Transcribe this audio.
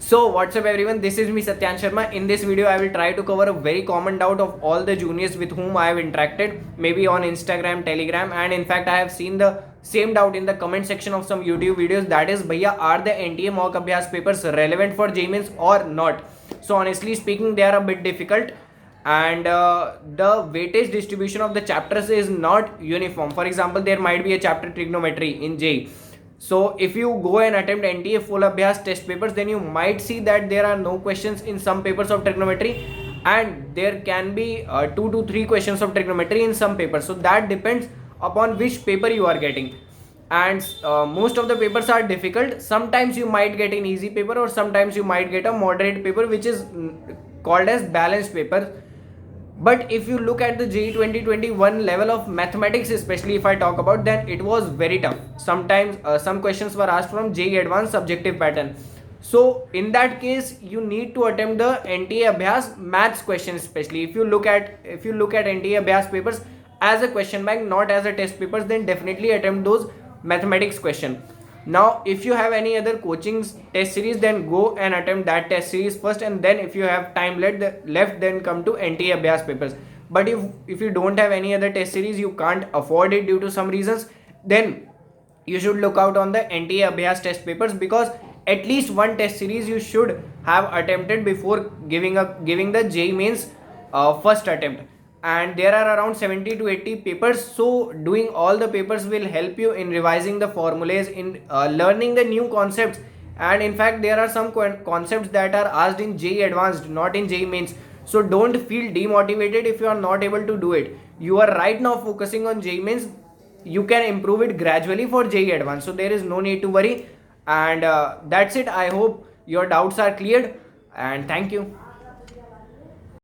So what's up everyone, this is me Satyan Sharma. In this video I will try to cover a very common doubt of all the juniors with whom I have interacted, maybe on Instagram, Telegram, and in fact I have seen the same doubt in the comment section of some YouTube videos, that is bhaiya, are the NTA mock abhyas papers relevant for JEE Mains or not? So honestly speaking, they are a bit difficult, and the weightage distribution of the chapters is not uniform. For example, there might be a chapter trigonometry in JEE. So if you go and attempt NTA full abhyas test papers, then you might see that there are no questions in some papers of trigonometry, and there can be 2 to 3 questions of trigonometry in some papers. So that depends upon which paper you are getting, and most of the papers are difficult. Sometimes you might get an easy paper, or sometimes you might get a moderate paper, which is called as balanced paper. But if you look at the JEE 2021 level of mathematics, especially if I talk about, then it was very tough. Sometimes some questions were asked from JEE advanced subjective pattern. So in that case, you need to attempt the NTA Abhyas maths questions. Especially if you look at NTA Abhyas papers as a question bank, not as a test papers, then definitely attempt those mathematics question. Now if you have any other coachings test series, then go and attempt that test series first, and then if you have time left, then come to NTA Abhyas papers. But if you don't have any other test series, you can't afford it due to some reasons, then you should look out on the NTA Abhyas test papers, because at least one test series you should have attempted before giving the JEE Mains first attempt. And there are around 70 to 80 papers, so doing all the papers will help you in revising the formulas, in learning the new concepts. And in fact there are some concepts that are asked in JEE advanced, not in JEE Mains. So don't feel demotivated if you are not able to do it. You are right now focusing on JEE Mains. You can improve it gradually for JEE advanced, so there is no need to worry. And that's it. I hope your doubts are cleared, and thank you.